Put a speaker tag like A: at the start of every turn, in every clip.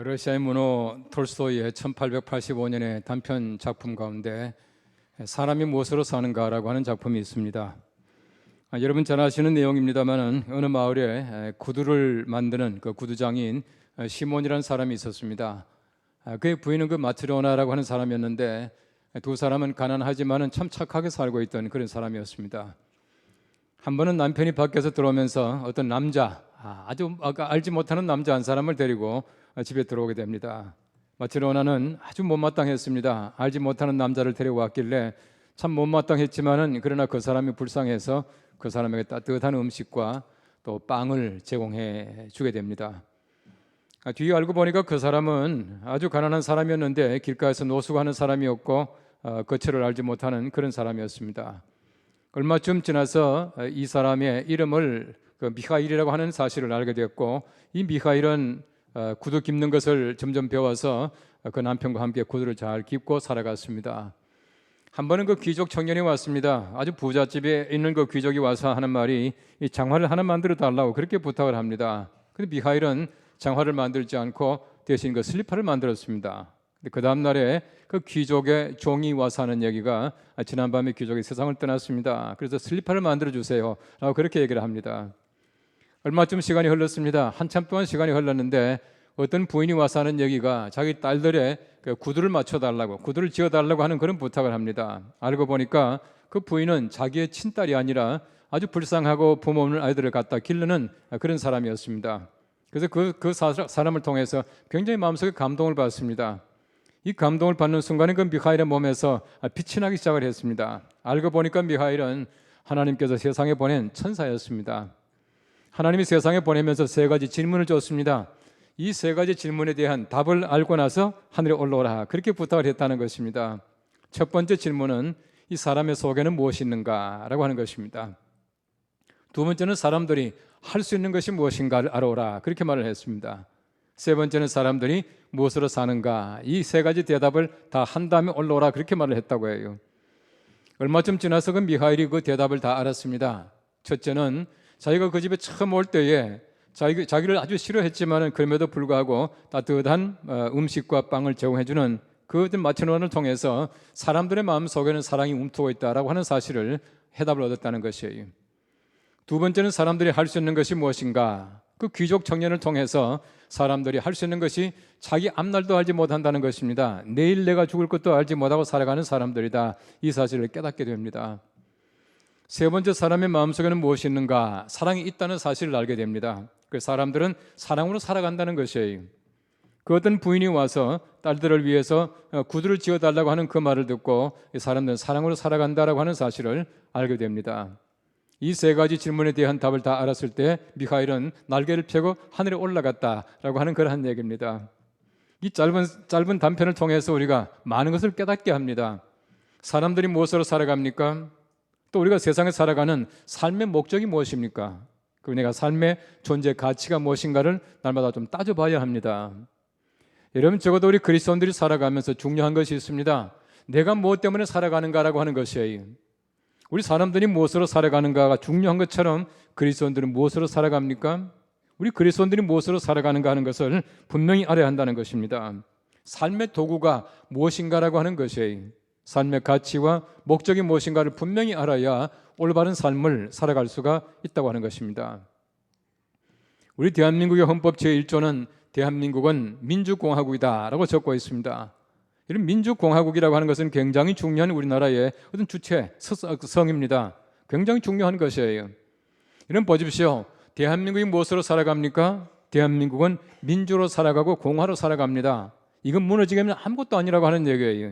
A: 러시아의 문호 톨스토이의 1885년의 단편 작품 가운데 사람이 무엇으로 사는가라고 하는 작품이 있습니다. 여러분 잘 아시는 내용입니다만 어느 마을에 구두를 만드는 그 구두장인 시몬이라는 사람이 있었습니다. 그의 부인은 그 마트로나라고 하는 사람이었는데 두 사람은 가난하지만은 참 착하게 살고 있던 그런 사람이었습니다. 한 번은 남편이 밖에서 들어오면서 어떤 남자, 아주 알지 못하는 남자 한 사람을 데리고 집에 들어오게 됩니다. 마트로나는 아주 못마땅했습니다. 알지 못하는 남자를 데려왔길래 참 못마땅했지만은 그러나 그 사람이 불쌍해서 그 사람에게 따뜻한 음식과 또 빵을 제공해 주게 됩니다. 뒤에 알고 보니까 그 사람은 아주 가난한 사람이었는데 길가에서 노숙하는 사람이었고 거처를 알지 못하는 그런 사람이었습니다. 얼마쯤 지나서 이 사람의 이름을 미하일이라고 하는 사실을 알게 되었고, 이 미하일은 구두 깁는 것을 점점 배워서 그 남편과 함께 구두를 잘 깁고 살아갔습니다. 한 번은 그 귀족 청년이 왔습니다. 아주 부잣집에 있는 그 귀족이 와서 하는 말이 이 장화를 하나 만들어 달라고 그렇게 부탁을 합니다. 근데 미하일은 장화를 만들지 않고 대신 그 슬리퍼를 만들었습니다. 그 다음 날에 그 귀족의 종이 와서 하는 얘기가 지난밤에 귀족이 세상을 떠났습니다. 그래서 슬리퍼를 만들어 주세요 라고 그렇게 얘기를 합니다. 얼마쯤 시간이 흘렀습니다. 한참 동안 시간이 흘렀는데 어떤 부인이 와서 하는 얘기가 자기 딸들의 그 구두를 맞춰달라고, 구두를 지어달라고 하는 그런 부탁을 합니다. 알고 보니까 그 부인은 자기의 친딸이 아니라 아주 불쌍하고 부모 없는 아이들을 갖다 기르는 그런 사람이었습니다. 그래서 그 사람을 통해서 굉장히 마음속에 감동을 받습니다. 이 감동을 받는 순간에 그 미하일의 몸에서 빛이 나기 시작을 했습니다. 알고 보니까 미하일은 하나님께서 세상에 보낸 천사였습니다. 하나님이 세상에 보내면서 세 가지 질문을 줬습니다. 이 세 가지 질문에 대한 답을 알고 나서 하늘에 올라오라 그렇게 부탁을 했다는 것입니다. 첫 번째 질문은 이 사람의 속에는 무엇이 있는가라고 하는 것입니다. 두 번째는 사람들이 할 수 있는 것이 무엇인가를 알아오라 그렇게 말을 했습니다. 세 번째는 사람들이 무엇으로 사는가, 이 세 가지 대답을 다 한 다음에 올라오라 그렇게 말을 했다고 해요. 얼마쯤 지나서 그 미하일이 그 대답을 다 알았습니다. 첫째는 자기가 그 집에 처음 올 때에 자기를 아주 싫어했지만 그럼에도 불구하고 따뜻한 음식과 빵을 제공해주는 그 마트로나를 통해서 사람들의 마음속에는 사랑이 움트고 있다라고 하는 사실을 해답을 얻었다는 것이에요. 두 번째는 사람들이 할 수 있는 것이 무엇인가, 그 귀족 청년을 통해서 사람들이 할 수 있는 것이 자기 앞날도 알지 못한다는 것입니다. 내일 내가 죽을 것도 알지 못하고 살아가는 사람들이다, 이 사실을 깨닫게 됩니다. 세 번째, 사람의 마음속에는 무엇이 있는가, 사랑이 있다는 사실을 알게 됩니다. 그 사람들은 사랑으로 살아간다는 것이에요. 그 어떤 부인이 와서 딸들을 위해서 구두를 지어달라고 하는 그 말을 듣고 이 사람들은 사랑으로 살아간다라고 하는 사실을 알게 됩니다. 이 세 가지 질문에 대한 답을 다 알았을 때 미하일은 날개를 펴고 하늘에 올라갔다라고 하는 그러한 얘기입니다. 이 짧은 단편을 통해서 우리가 많은 것을 깨닫게 합니다. 사람들이 무엇으로 살아갑니까? 또 우리가 세상에 살아가는 삶의 목적이 무엇입니까? 그 내가 삶의 존재 가치가 무엇인가를 날마다 좀 따져봐야 합니다. 여러분, 적어도 우리 그리스도인들이 살아가면서 중요한 것이 있습니다. 내가 무엇 때문에 살아가는가라고 하는 것이에요. 우리 사람들이 무엇으로 살아가는가가 중요한 것처럼 그리스도인들은 무엇으로 살아갑니까? 우리 그리스도인들이 무엇으로 살아가는가 하는 것을 분명히 알아야 한다는 것입니다. 삶의 도구가 무엇인가라고 하는 것이에요. 삶의 가치와 목적이 무엇인가를 분명히 알아야 올바른 삶을 살아갈 수가 있다고 하는 것입니다. 우리 대한민국의 헌법 제1조는 대한민국은 민주공화국이다라고 적고 있습니다. 이런 민주공화국이라고 하는 것은 굉장히 중요한 우리나라의 어떤 주체성입니다. 굉장히 중요한 것이에요. 이런 보십시오. 대한민국이 무엇으로 살아갑니까? 대한민국은 민주로 살아가고 공화로 살아갑니다. 이건 무너지게 하면 아무것도 아니라고 하는 얘기예요.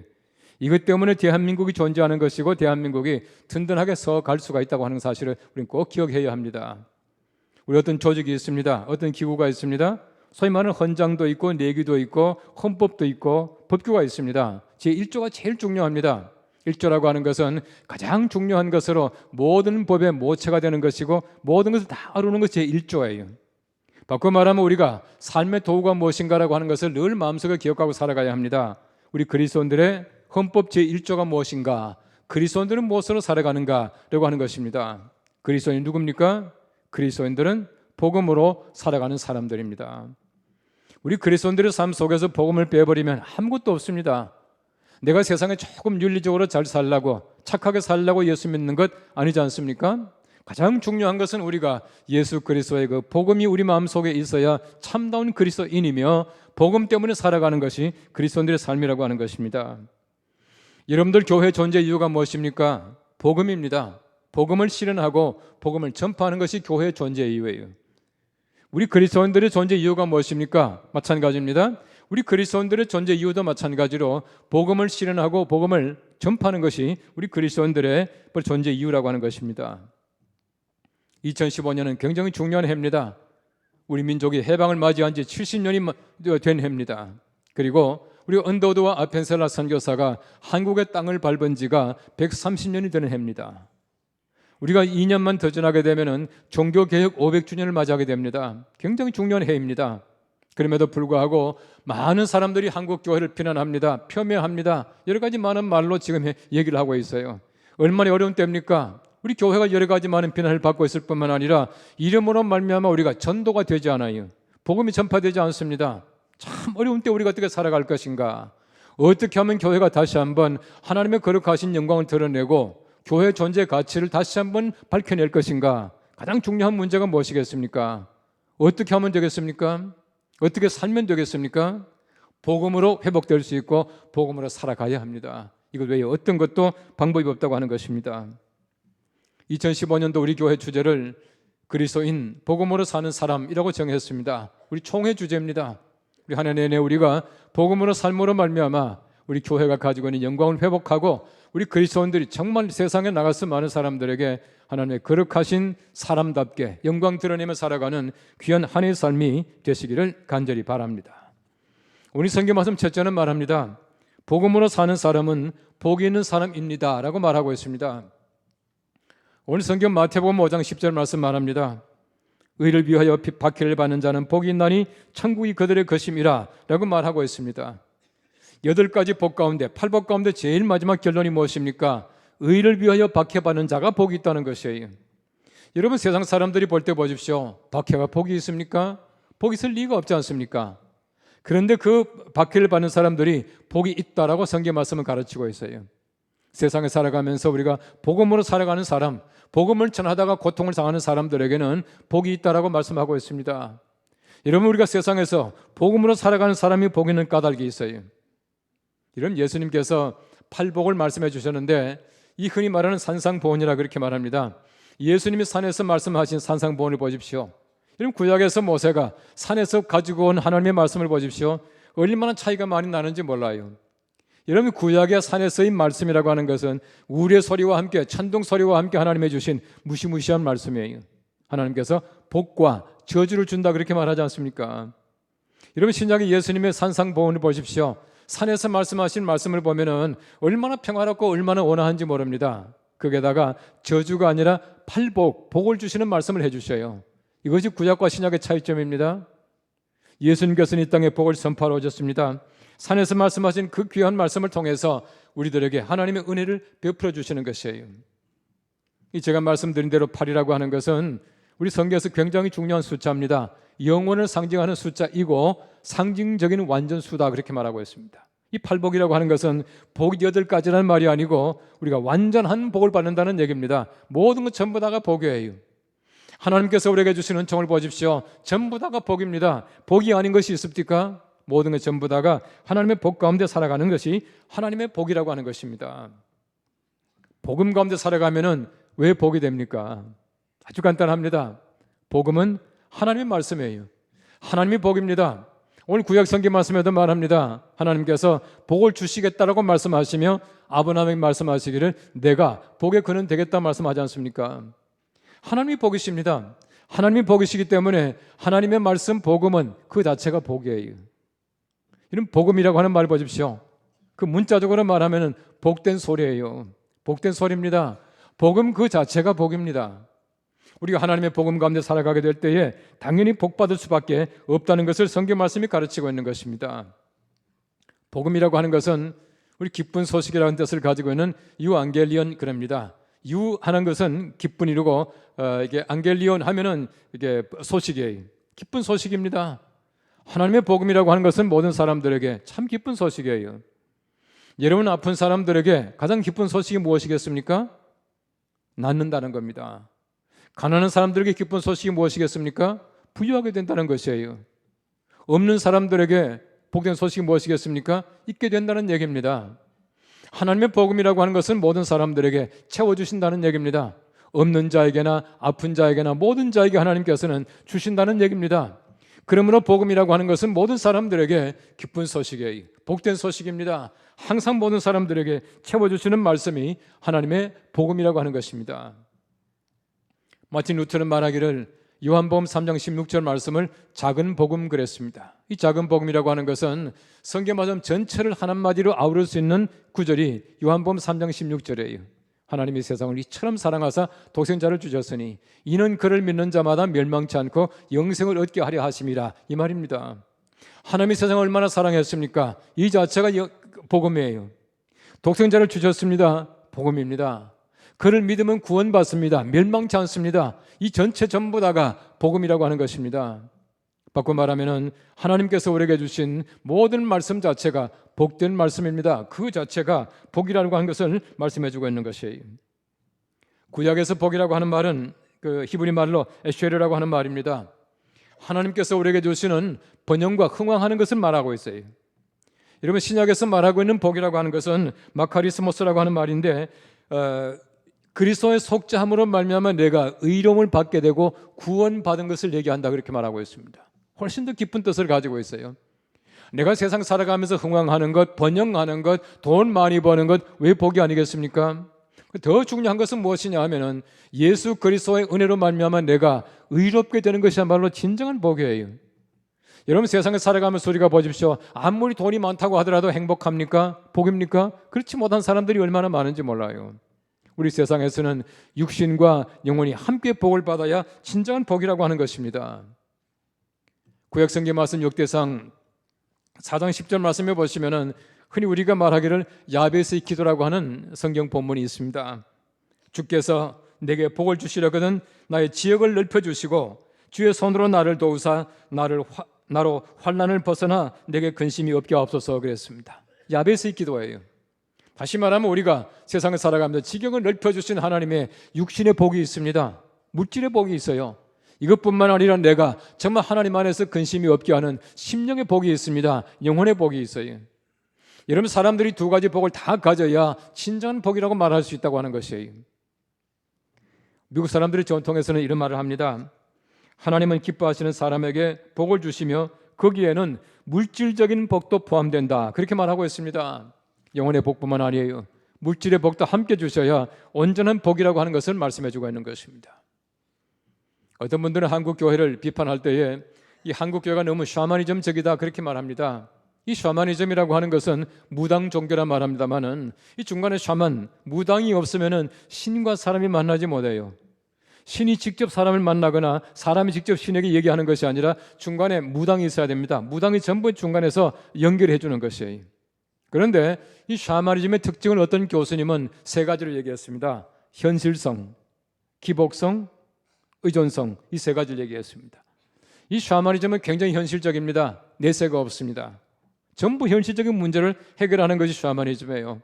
A: 이것 때문에 대한민국이 존재하는 것이고 대한민국이 든든하게 서갈 수가 있다고 하는 사실을 우리는 꼭 기억해야 합니다. 우리 어떤 조직이 있습니다. 어떤 기구가 있습니다. 소위 말하는 헌장도 있고 내규도 있고 헌법도 있고 법규가 있습니다. 제1조가 제일 중요합니다. 1조라고 하는 것은 가장 중요한 것으로 모든 법의 모체가 되는 것이고 모든 것을 다 이루는 것이 제1조예요. 바꿔 말하면 우리가 삶의 도구가 무엇인가라고 하는 것을 늘 마음속에 기억하고 살아가야 합니다. 우리 그리스도인들의 헌법 제1조가 무엇인가, 그리스도인들은 무엇으로 살아가는가라고 하는 것입니다. 그리스도인이 누굽니까? 그리스도인들은 복음으로 살아가는 사람들입니다. 우리 그리스도인들의 삶 속에서 복음을 빼버리면 아무것도 없습니다. 내가 세상에 조금 윤리적으로 잘 살라고, 착하게 살라고 예수 믿는 것 아니지 않습니까? 가장 중요한 것은 우리가 예수 그리스도의 그 복음이 우리 마음속에 있어야 참다운 그리스도인이며 복음 때문에 살아가는 것이 그리스도인들의 삶이라고 하는 것입니다. 여러분들 교회 존재 이유가 무엇입니까? 복음입니다. 복음을 실현하고 복음을 전파하는 것이 교회의 존재 이유예요. 우리 그리스도인들의 존재 이유가 무엇입니까? 마찬가지입니다. 우리 그리스도인들의 존재 이유도 마찬가지로 복음을 실현하고 복음을 전파하는 것이 우리 그리스도인들의 존재 이유라고 하는 것입니다. 2015년은 굉장히 중요한 해입니다. 우리 민족이 해방을 맞이한 지 70년이 된 해입니다. 그리고 우리 언더우드와 아펜셀라 선교사가 한국의 땅을 밟은 지가 130년이 되는 해입니다. 우리가 2년만 더 지나게 되면 종교개혁 500주년을 맞이하게 됩니다. 굉장히 중요한 해입니다. 그럼에도 불구하고 많은 사람들이 한국 교회를 비난합니다. 폄훼합니다. 여러 가지 많은 말로 지금 얘기를 하고 있어요. 얼마나 어려운 때입니까? 우리 교회가 여러 가지 많은 비난을 받고 있을 뿐만 아니라 이름으로 말미암아 우리가 전도가 되지 않아요. 복음이 전파되지 않습니다. 참 어려운 때 우리가 어떻게 살아갈 것인가? 어떻게 하면 교회가 다시 한번 하나님의 거룩하신 영광을 드러내고 교회의 존재 가치를 다시 한번 밝혀낼 것인가? 가장 중요한 문제가 무엇이겠습니까? 어떻게 하면 되겠습니까? 어떻게 살면 되겠습니까? 복음으로 회복될 수 있고 복음으로 살아가야 합니다. 이것 외에 어떤 것도 방법이 없다고 하는 것입니다. 2015년도 우리 교회 주제를 그리스도인, 복음으로 사는 사람이라고 정했습니다. 우리 총회 주제입니다. 우리 한 해 내내 우리가 복음으로 삶으로 말미암아 우리 교회가 가지고 있는 영광을 회복하고 우리 그리스도인들이 정말 세상에 나가서 많은 사람들에게 하나님의 거룩하신 사람답게 영광 드러내며 살아가는 귀한 한 해의 삶이 되시기를 간절히 바랍니다. 오늘 성경 말씀 첫째는 말합니다. 복음으로 사는 사람은 복이 있는 사람입니다 라고 말하고 있습니다. 오늘 성경 마태복음 5장 10절 말씀 말합니다. 의를 위하여 박해를 받는 자는 복이 있나니 천국이 그들의 것임이라 라고 말하고 있습니다. 8가지 복 가운데 8복 가운데 제일 마지막 결론이 무엇입니까? 의를 위하여 박해받는 자가 복이 있다는 것이에요. 여러분 세상 사람들이 볼 때 보십시오. 박해가 복이 있습니까? 복이 있을 리가 없지 않습니까? 그런데 그 박해를 받는 사람들이 복이 있다라고 성경 말씀을 가르치고 있어요. 세상에 살아가면서 우리가 복음으로 살아가는 사람, 복음을 전하다가 고통을 당하는 사람들에게는 복이 있다라고 말씀하고 있습니다. 여러분 우리가 세상에서 복음으로 살아가는 사람이 복 있는 까닭이 있어요. 이런 예수님께서 팔복을 말씀해 주셨는데 이 흔히 말하는 산상보훈이라 그렇게 말합니다. 예수님이 산에서 말씀하신 산상보훈을 보십시오. 여러분 구약에서 모세가 산에서 가지고 온 하나님의 말씀을 보십시오. 얼마나 차이가 많이 나는지 몰라요. 여러분 구약의 산에서의 말씀이라고 하는 것은 우리의 소리와 함께 천둥 소리와 함께 하나님이 주신 무시무시한 말씀이에요. 하나님께서 복과 저주를 준다 그렇게 말하지 않습니까? 여러분 신약의 예수님의 산상보훈을 보십시오. 산에서 말씀하신 말씀을 보면은 얼마나 평화롭고 얼마나 온화한지 모릅니다. 거기에다가 저주가 아니라 팔복, 복을 주시는 말씀을 해주셔요. 이것이 구약과 신약의 차이점입니다. 예수님께서는 이 땅에 복을 선포하러 오셨습니다. 산에서 말씀하신 그 귀한 말씀을 통해서 우리들에게 하나님의 은혜를 베풀어 주시는 것이에요. 이 제가 말씀드린 대로 8이라고 하는 것은 우리 성경에서 굉장히 중요한 숫자입니다. 영혼을 상징하는 숫자이고 상징적인 완전수다 그렇게 말하고 있습니다. 이 팔복이라고 하는 것은 복이 8가지라는 말이 아니고 우리가 완전한 복을 받는다는 얘기입니다. 모든 것 전부 다가 복이에요. 하나님께서 우리에게 주신 은총을 보십시오. 전부 다가 복입니다. 복이 아닌 것이 있습니까? 모든 것 전부 다가 하나님의 복 가운데 살아가는 것이 하나님의 복이라고 하는 것입니다. 복음 가운데 살아가면은 왜 복이 됩니까? 아주 간단합니다. 복음은 하나님의 말씀이에요. 하나님의 복입니다. 오늘 구약 성경 말씀에도 말합니다. 하나님께서 복을 주시겠다라고 말씀하시며 아브라함에게 말씀하시기를 내가 복의 근원 되겠다 말씀하지 않습니까? 하나님이 복이십니다. 하나님이 복이시기 때문에 하나님의 말씀 복음은 그 자체가 복이에요. 이런 복음이라고 하는 말 보십시오. 그 문자적으로 말하면 복된 소리예요. 복된 소리입니다. 복음 그 자체가 복입니다. 우리가 하나님의 복음 가운데 살아가게 될 때에 당연히 복받을 수밖에 없다는 것을 성경 말씀이 가르치고 있는 것입니다. 복음이라고 하는 것은 우리 기쁜 소식이라는 뜻을 가지고 있는 유앙겔리온 그럽니다. 유하는 것은 기쁜 이루고 이게 안겔리온 하면은 이게 소식이에요. 기쁜 소식입니다. 하나님의 복음이라고 하는 것은 모든 사람들에게 참 기쁜 소식이에요. 여러분 아픈 사람들에게 가장 기쁜 소식이 무엇이겠습니까? 낫는다는 겁니다. 가난한 사람들에게 기쁜 소식이 무엇이겠습니까? 부유하게 된다는 것이에요. 없는 사람들에게 복된 소식이 무엇이겠습니까? 있게 된다는 얘기입니다. 하나님의 복음이라고 하는 것은 모든 사람들에게 채워주신다는 얘기입니다. 없는 자에게나 아픈 자에게나 모든 자에게 하나님께서는 주신다는 얘기입니다. 그러므로 복음이라고 하는 것은 모든 사람들에게 기쁜 소식이에요. 복된 소식입니다. 항상 모든 사람들에게 채워주시는 말씀이 하나님의 복음이라고 하는 것입니다. 마틴 루터는 말하기를 요한복음 3장 16절 말씀을 작은 복음 그랬습니다. 이 작은 복음이라고 하는 것은 성경 말씀 전체를 한마디로 아우를 수 있는 구절이 요한복음 3장 16절이에요. 하나님이 세상을 이처럼 사랑하사 독생자를 주셨으니 이는 그를 믿는 자마다 멸망치 않고 영생을 얻게 하려 하심이라, 이 말입니다. 하나님이 세상을 얼마나 사랑했습니까? 이 자체가 복음이에요. 독생자를 주셨습니다. 복음입니다. 그를 믿으면 구원받습니다. 멸망치 않습니다. 이 전체 전부 다가 복음이라고 하는 것입니다. 바꿔 말하면 하나님께서 우리에게 주신 모든 말씀 자체가 복된 말씀입니다. 그 자체가 복이라고 하는 것을 말씀해주고 있는 것이에요. 구약에서 복이라고 하는 말은 그 히브리 말로 에쉐르라고 하는 말입니다. 하나님께서 우리에게 주시는 번영과 흥왕하는 것을 말하고 있어요. 여러분 신약에서 말하고 있는 복이라고 하는 것은 마카리스모스라고 하는 말인데 그리스도의 속죄함으로 말미암아 내가 의로움을 받게 되고 구원받은 것을 얘기한다, 그렇게 말하고 있습니다. 훨씬 더 깊은 뜻을 가지고 있어요. 내가 세상 살아가면서 흥왕하는 것, 번영하는 것, 돈 많이 버는 것, 왜 복이 아니겠습니까? 더 중요한 것은 무엇이냐 하면은 예수 그리스도의 은혜로 말미암아 내가 의롭게 되는 것이야말로 진정한 복이에요. 여러분 세상에 살아가면서 우리가 보십시오. 아무리 돈이 많다고 하더라도 행복합니까? 복입니까? 그렇지 못한 사람들이 얼마나 많은지 몰라요. 우리 세상에서는 육신과 영혼이 함께 복을 받아야 진정한 복이라고 하는 것입니다. 구약성경 말씀 역대상 4장 10절 말씀에 보시면은 흔히 우리가 말하기를 야베스의 기도라고 하는 성경 본문이 있습니다. 주께서 내게 복을 주시려거든 나의 지역을 넓혀주시고 주의 손으로 나를 도우사 나로 환난을 벗어나 내게 근심이 없게 하옵소서 그랬습니다. 야베스의 기도예요. 다시 말하면 우리가 세상을 살아가면서 지경을 넓혀주신 하나님의 육신의 복이 있습니다. 물질의 복이 있어요. 이것뿐만 아니라 내가 정말 하나님 안에서 근심이 없게 하는 심령의 복이 있습니다. 영혼의 복이 있어요. 여러분 사람들이 두 가지 복을 다 가져야 진정한 복이라고 말할 수 있다고 하는 것이에요. 미국 사람들의 전통에서는 이런 말을 합니다. 하나님은 기뻐하시는 사람에게 복을 주시며 거기에는 물질적인 복도 포함된다, 그렇게 말하고 있습니다. 영혼의 복뿐만 아니에요. 물질의 복도 함께 주셔야 온전한 복이라고 하는 것을 말씀해주고 있는 것입니다. 어떤 분들은 한국 교회를 비판할 때에 이 한국 교회가 너무 샤머니즘적이다, 그렇게 말합니다. 이 샤머니즘이라고 하는 것은 무당 종교라 말합니다만은 이 중간에 샤만, 무당이 없으면은 신과 사람이 만나지 못해요. 신이 직접 사람을 만나거나 사람이 직접 신에게 얘기하는 것이 아니라 중간에 무당이 있어야 됩니다. 무당이 전부 중간에서 연결해 주는 것이에요. 그런데 이 샤머니즘의 특징을 어떤 교수님은 세 가지로 얘기했습니다. 현실성, 기복성, 의존성, 이 세 가지를 얘기했습니다. 이 샤머니즘은 굉장히 현실적입니다. 내세가 없습니다. 전부 현실적인 문제를 해결하는 것이 샤머니즘이에요.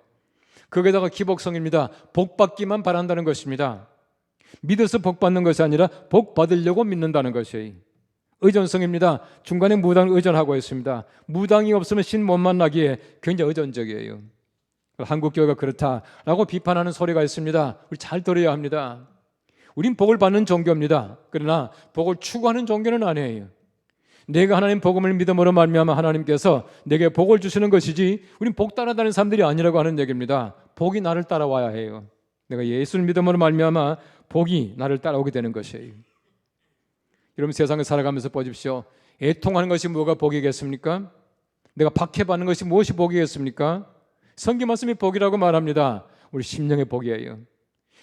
A: 거기다가 기복성입니다. 복 받기만 바란다는 것입니다. 믿어서 복 받는 것이 아니라 복 받으려고 믿는다는 것이에요. 의존성입니다. 중간에 무당을 의존하고 있습니다. 무당이 없으면 신 못 만나기에 굉장히 의존적이에요. 한국 교회가 그렇다라고 비판하는 소리가 있습니다. 우리 잘 들어야 합니다. 우린 복을 받는 종교입니다. 그러나 복을 추구하는 종교는 아니에요. 내가 하나님 복음을 믿음으로 말미암아 하나님께서 내게 복을 주시는 것이지 우린 복 따라다니는 사람들이 아니라고 하는 얘기입니다. 복이 나를 따라와야 해요. 내가 예수를 믿음으로 말미암아 복이 나를 따라오게 되는 것이에요. 여러분 세상을 살아가면서 보십시오. 애통하는 것이 뭐가 복이겠습니까? 내가 박해받는 것이 무엇이 복이겠습니까? 성경 말씀이 복이라고 말합니다. 우리 심령의 복이에요.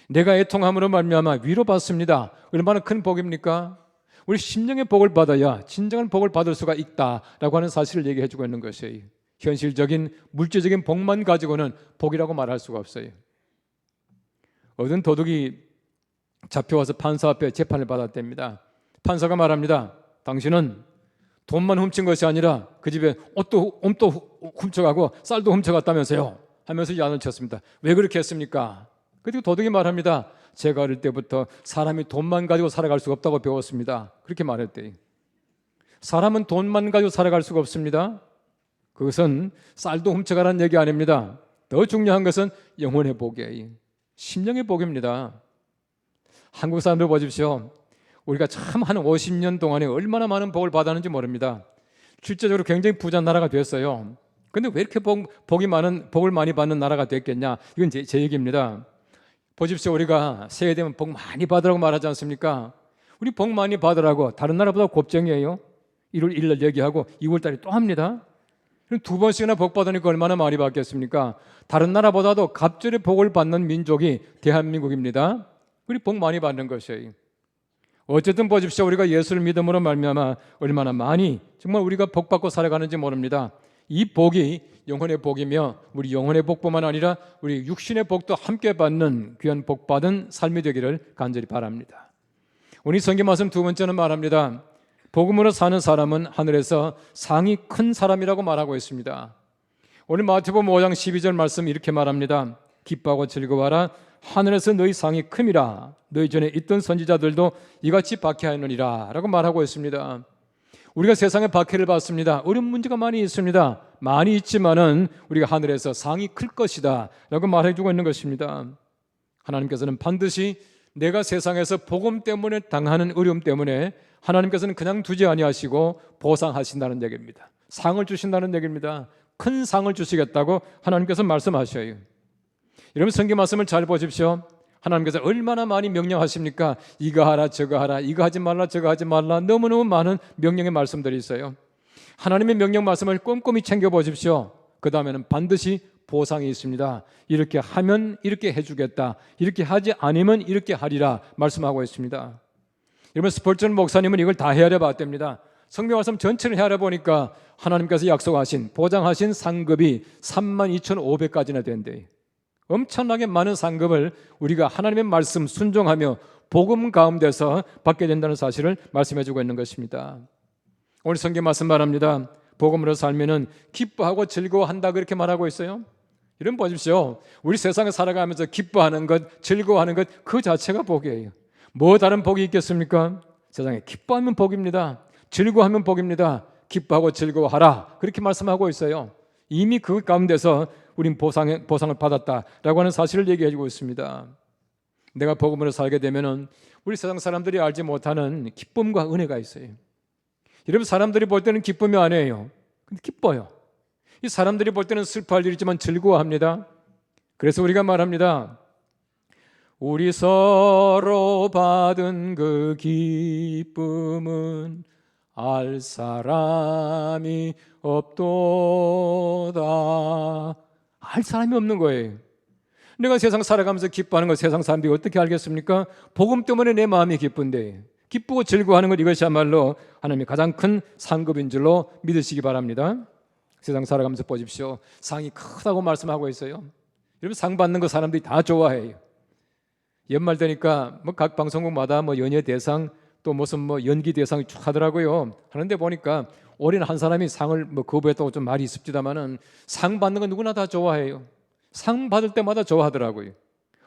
A: 내가 애통함으로 말미암아 위로받습니다. 얼마나 큰 복입니까? 우리 심령의 복을 받아야 진정한 복을 받을 수가 있다라고 하는 사실을 얘기해 주고 있는 것이에요. 현실적인 물질적인 복만 가지고는 복이라고 말할 수가 없어요. 어떤 도둑이 잡혀와서 판사 앞에 재판을 받았답니다. 판사가 말합니다. 당신은 돈만 훔친 것이 아니라 그 집에 옷도 훔쳐가고 쌀도 훔쳐갔다면서요 하면서 야단을 쳤습니다. 왜 그렇게 했습니까? 그리고 도둑이 말합니다. 제가 어릴 때부터 사람이 돈만 가지고 살아갈 수가 없다고 배웠습니다. 그렇게 말했대요. 사람은 돈만 가지고 살아갈 수가 없습니다. 그것은 쌀도 훔쳐가라는 얘기 아닙니다. 더 중요한 것은 영혼의 복이에요. 심령의 복입니다. 한국 사람들 보십시오. 우리가 참 한 50년 동안에 얼마나 많은 복을 받았는지 모릅니다. 실제적으로 굉장히 부자 나라가 됐어요. 근데 왜 이렇게 복을 많이 받는 나라가 됐겠냐? 이건 제 얘기입니다. 보십시오. 우리가 새해 되면 복 많이 받으라고 말하지 않습니까? 우리 복 많이 받으라고 다른 나라보다 곱쟁이에요. 1월 1일 얘기하고 2월 달에 또 합니다. 그럼 2번씩이나 복 받으니까 얼마나 많이 받겠습니까? 다른 나라보다도 갑절에 복을 받는 민족이 대한민국입니다. 우리 복 많이 받는 것이에요. 어쨌든 보십시오. 우리가 예수를 믿음으로 말미암아 얼마나 많이 정말 우리가 복 받고 살아가는지 모릅니다. 이 복이 영혼의 복이며 우리 영혼의 복뿐만 아니라 우리 육신의 복도 함께 받는 귀한 복 받은 삶이 되기를 간절히 바랍니다. 오늘 성경 말씀 두 번째는 말합니다. 복음으로 사는 사람은 하늘에서 상이 큰 사람이라고 말하고 있습니다. 오늘 마태복음 5장 12절 말씀 이렇게 말합니다. 기뻐하고 즐거워하라. 하늘에서 너희 상이 큼이라. 너희 전에 있던 선지자들도 이같이 박해하였느니라 라고 말하고 있습니다. 우리가 세상에 박해를 받습니다. 어려운 문제가 많이 있습니다. 많이 있지만은 우리가 하늘에서 상이 클 것이다 라고 말해주고 있는 것입니다. 하나님께서는 반드시 내가 세상에서 복음 때문에 당하는 어려움 때문에 하나님께서는 그냥 두지 아니하시고 보상하신다는 얘기입니다. 상을 주신다는 얘기입니다. 큰 상을 주시겠다고 하나님께서 말씀하셔요. 여러분 성경 말씀을 잘 보십시오. 하나님께서 얼마나 많이 명령하십니까? 이거 하라 저거 하라, 이거 하지 말라 저거 하지 말라, 너무너무 많은 명령의 말씀들이 있어요. 하나님의 명령 말씀을 꼼꼼히 챙겨보십시오. 그 다음에는 반드시 보상이 있습니다. 이렇게 하면 이렇게 해주겠다, 이렇게 하지 않으면 이렇게 하리라 말씀하고 있습니다. 여러분 스폴전 목사님은 이걸 다 헤아려 봤답니다. 성경 말씀 전체를 헤아려 보니까 하나님께서 약속하신 보장하신 상급이 32,500가지나 된대요. 엄청나게 많은 상급을 우리가 하나님의 말씀 순종하며 복음 가운데서 받게 된다는 사실을 말씀해주고 있는 것입니다. 오늘 성경 말씀 말합니다. 복음으로 살면은 기뻐하고 즐거워한다 그렇게 말하고 있어요. 이런 보십시오. 우리 세상에 살아가면서 기뻐하는 것, 즐거워하는 것 그 자체가 복이에요. 뭐 다른 복이 있겠습니까? 세상에 기뻐하면 복입니다. 즐거워하면 복입니다. 기뻐하고 즐거워하라 그렇게 말씀하고 있어요. 이미 그 가운데서 우린 보상을 받았다라고 하는 사실을 얘기해주고 있습니다. 내가 복음으로 살게 되면은 우리 세상 사람들이 알지 못하는 기쁨과 은혜가 있어요. 여러분 사람들이 볼 때는 기쁨이 아니에요. 근데 기뻐요. 이 사람들이 볼 때는 슬퍼할 일이지만 즐거워합니다. 그래서 우리가 말합니다. 우리 서로 받은 그 기쁨은 알 사람이 없도다. 알 사람이 없는 거예요. 내가 세상 살아가면서 기뻐하는 것 세상 사람들이 어떻게 알겠습니까? 복음 때문에 내 마음이 기쁜데 기쁘고 즐거워하는 것 이것이야말로 하나님의 가장 큰 상급인 줄로 믿으시기 바랍니다. 세상 살아가면서 보십시오. 상이 크다고 말씀하고 있어요. 여러분 상 받는 거 사람들이 다 좋아해요. 연말 되니까 뭐 각 방송국마다 뭐 연예 대상 또 무슨 뭐 연기 대상이 쭉 하더라고요. 하는데 보니까 올해는 한 사람이 상을 뭐 거부했다고 좀 말이 있습니다만은 상 받는 건 누구나 다 좋아해요. 상 받을 때마다 좋아하더라고요.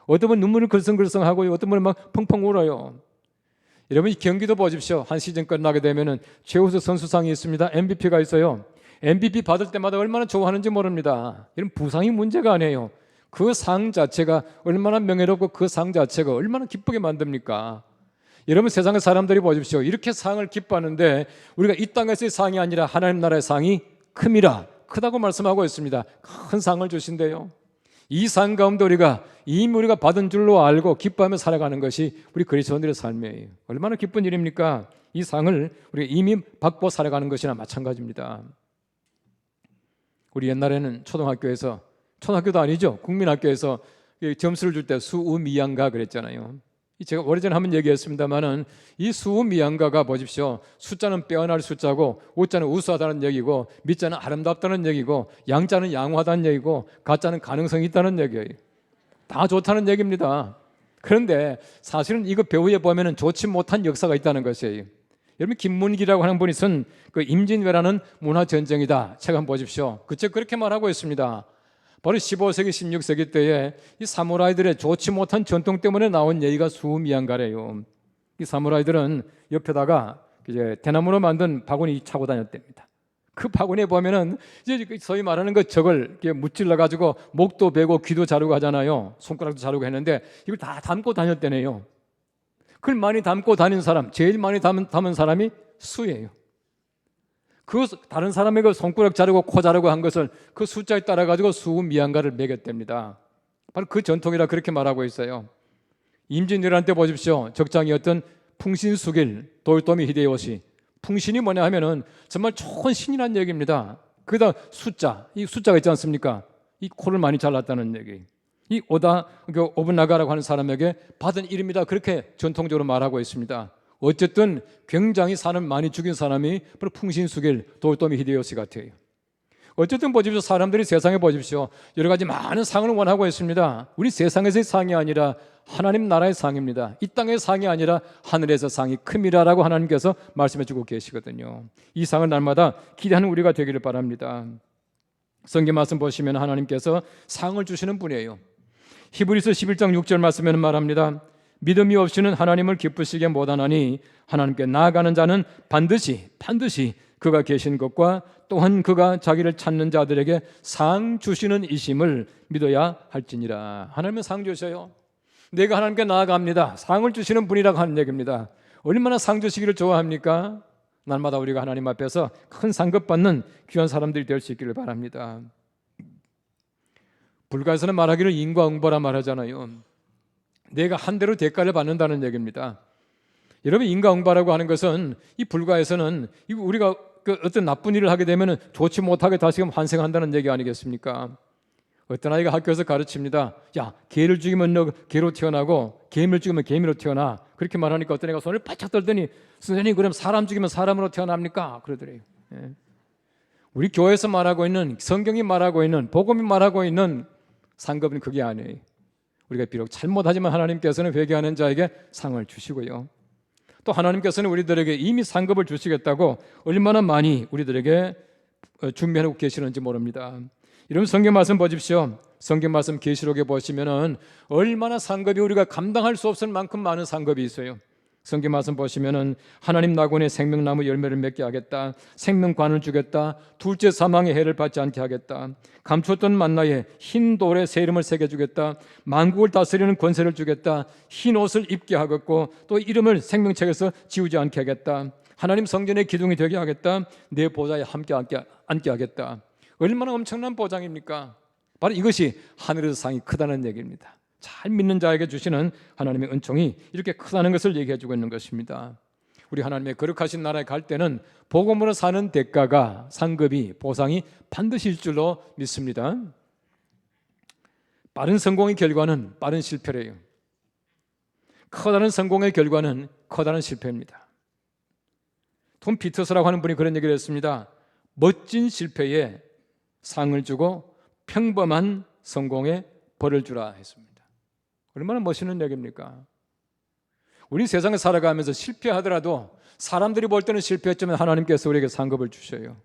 A: 어떤 분은 눈물을 글썽글썽하고요. 어떤 분은 막 펑펑 울어요. 여러분 이 경기도 보십시오. 한 시즌 끝나게 되면은 최우수 선수상이 있습니다. MVP가 있어요. MVP 받을 때마다 얼마나 좋아하는지 모릅니다. 이런 부상이 문제가 아니에요. 그 상 자체가 얼마나 명예롭고 그 상 자체가 얼마나 기쁘게 만듭니까? 여러분 세상의 사람들이 보십시오. 이렇게 상을 기뻐하는데 우리가 이 땅에서의 상이 아니라 하나님 나라의 상이 큼이라 크다고 말씀하고 있습니다. 큰 상을 주신대요. 이 상 가운데 이미 우리가 받은 줄로 알고 기뻐하며 살아가는 것이 우리 그리스도인들의 삶이에요. 얼마나 기쁜 일입니까? 이 상을 우리가 이미 받고 살아가는 것이나 마찬가지입니다. 우리 옛날에는 초등학교도 아니죠. 국민학교에서 점수를 줄 때 수우미양가 그랬잖아요. 제가 오래전에 한번 얘기했습니다만은 이 수우미양가가 보십시오. 숫자는 빼어날 숫자고 우자는 우수하다는 얘기고 미자는 아름답다는 얘기고 양자는 양호하다는 얘기고 가자는 가능성이 있다는 얘기예요. 다 좋다는 얘기입니다. 그런데 사실은 이거 배후에 보면은 좋지 못한 역사가 있다는 것이에요. 여러분 김문기라고 하는 분이 쓴 그 임진왜란은 문화전쟁이다 책 한번 보십시오. 그 책 그렇게 말하고 있습니다. 바로 15세기 16세기 때에 이 사무라이들의 좋지 못한 전통 때문에 나온 얘기가 수미양가래요. 이 사무라이들은 옆에다가 이제 대나무로 만든 바구니 차고 다녔답니다. 그 바구니에 보면은 이제 소위 말하는 그 적을 무찔러 가지고 목도 베고 귀도 자르고 하잖아요. 손가락도 자르고 했는데 이걸 다 담고 다녔대네요. 그걸 많이 담고 다닌 사람, 제일 많이 담은 사람이 수예요. 그 다른 사람의 그 손가락 자르고 코 자르고 한 것을 그 숫자에 따라 가지고 수미양가를 매겼답니다. 바로 그 전통이라 그렇게 말하고 있어요. 임진왜란 때 보십시오. 적장이었던 풍신수길 도요토미 히데요시. 풍신이 뭐냐 하면은 정말 좋은 신이란 얘기입니다. 거기다 이 숫자가 있지 않습니까? 이 코를 많이 잘랐다는 얘기. 이 오부나가라고 하는 사람에게 받은 이름이다 그렇게 전통적으로 말하고 있습니다. 어쨌든 굉장히 사람 많이 죽인 사람이 바로 풍신수길 도요토미 히데요시 같아요. 어쨌든 보십시오. 사람들이 세상에 보십시오. 여러 가지 많은 상을 원하고 있습니다. 우리 세상에서의 상이 아니라 하나님 나라의 상입니다. 이 땅의 상이 아니라 하늘에서 상이 큼이라라고 하나님께서 말씀해 주고 계시거든요. 이 상을 날마다 기대하는 우리가 되기를 바랍니다. 성경 말씀 보시면 하나님께서 상을 주시는 분이에요. 히브리서 11장 6절 말씀에는 말합니다. 믿음이 없이는 하나님을 기쁘시게 못하나니 하나님께 나아가는 자는 반드시 그가 계신 것과 또한 그가 자기를 찾는 자들에게 상 주시는 이심을 믿어야 할지니라. 하나님은 상 주셔요. 내가 하나님께 나아갑니다. 상을 주시는 분이라고 하는 얘기입니다. 얼마나 상 주시기를 좋아합니까? 날마다 우리가 하나님 앞에서 큰 상급 받는 귀한 사람들이 될 수 있기를 바랍니다. 불가에서는 말하기를 인과응보라 말하잖아요. 내가 한 대로 대가를 받는다는 얘기입니다. 여러분 인과응보라고 하는 것은 이 불가에서는 우리가 어떤 나쁜 일을 하게 되면 좋지 못하게 다시금 환생한다는 얘기 아니겠습니까? 어떤 아이가 학교에서 가르칩니다. 야, 개를 죽이면 너 개로 태어나고 개미를 죽이면 개미로 태어나. 그렇게 말하니까 어떤 애가 손을 바짝 떨더니 선생님 그럼 사람 죽이면 사람으로 태어납니까? 그러더래요. 예. 우리 교회에서 말하고 있는 성경이 말하고 있는 복음이 말하고 있는 상급은 그게 아니에요. 우리가 비록 잘못하지만 하나님께서는 회개하는 자에게 상을 주시고요. 또 하나님께서는 우리들에게 이미 상급을 주시겠다고 얼마나 많이 우리들에게 준비하고 계시는지 모릅니다. 여러분 성경 말씀 보십시오. 성경 말씀 계시록에 보시면은 얼마나 상급이 우리가 감당할 수 없을 만큼 많은 상급이 있어요. 성경 말씀 보시면은 하나님 낙원에 생명나무 열매를 맺게 하겠다. 생명관을 주겠다. 둘째 사망의 해를 받지 않게 하겠다. 감추었던 만나에 흰 돌에 새 이름을 새겨주겠다. 만국을 다스리는 권세를 주겠다. 흰 옷을 입게 하겠고 또 이름을 생명책에서 지우지 않게 하겠다. 하나님 성전의 기둥이 되게 하겠다. 내 보좌에 함께 앉게 하겠다. 얼마나 엄청난 보장입니까? 바로 이것이 하늘에서 상이 크다는 얘기입니다. 잘 믿는 자에게 주시는 하나님의 은총이 이렇게 크다는 것을 얘기해 주고 있는 것입니다. 우리 하나님의 거룩하신 나라에 갈 때는 복음으로 사는 대가가 상급이 보상이 반드시 일 줄로 믿습니다. 빠른 성공의 결과는 빠른 실패래요. 커다란 성공의 결과는 커다란 실패입니다. 톰 피터스라고 하는 분이 그런 얘기를 했습니다. 멋진 실패에 상을 주고 평범한 성공에 벌을 주라 했습니다. 얼마나 멋있는 얘기입니까? 우리 세상에 살아가면서 실패하더라도 사람들이 볼 때는 실패했지만 하나님께서 우리에게 상급을 주셔요.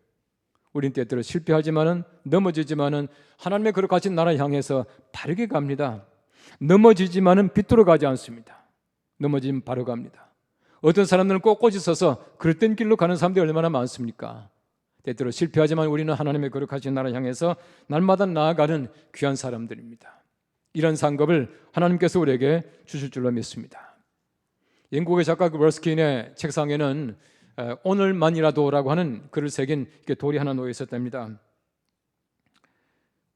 A: 우린 때때로 실패하지만은 넘어지지만은 하나님의 거룩하신 나라 향해서 바르게 갑니다. 넘어지지만은 비뚤어 가지 않습니다. 넘어지면 바로 갑니다. 어떤 사람들은 꼿꼿이 서서 그릇된 길로 가는 사람들이 얼마나 많습니까? 때때로 실패하지만 우리는 하나님의 거룩하신 나라 향해서 날마다 나아가는 귀한 사람들입니다. 이런 상급을 하나님께서 우리에게 주실 줄로 믿습니다. 영국의 작가 러스킨의 책상에는 오늘만이라도라고 하는 글을 새긴 돌이 하나 놓여 있었답니다.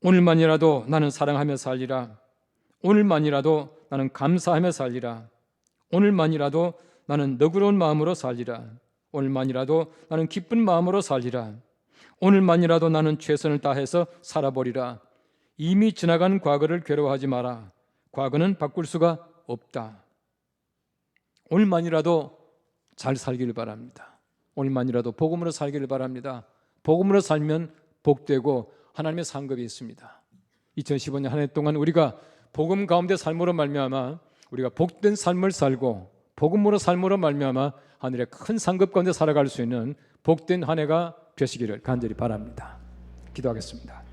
A: 오늘만이라도 나는 사랑하며 살리라. 오늘만이라도 나는 감사하며 살리라. 오늘만이라도 나는 너그러운 마음으로 살리라. 오늘만이라도 나는 기쁜 마음으로 살리라. 오늘만이라도 나는 최선을 다해서 살아보리라. 이미 지나간 과거를 괴로워하지 마라. 과거는 바꿀 수가 없다. 오늘만이라도 잘 살기를 바랍니다. 오늘만이라도 복음으로 살기를 바랍니다. 복음으로 살면 복되고 하나님의 상급이 있습니다. 2015년 한 해 동안 우리가 복음 가운데 삶으로 말미암아 우리가 복된 삶을 살고 복음으로 삶으로 말미암아 하늘의 큰 상급 가운데 살아갈 수 있는 복된 한 해가 되시기를 간절히 바랍니다. 기도하겠습니다.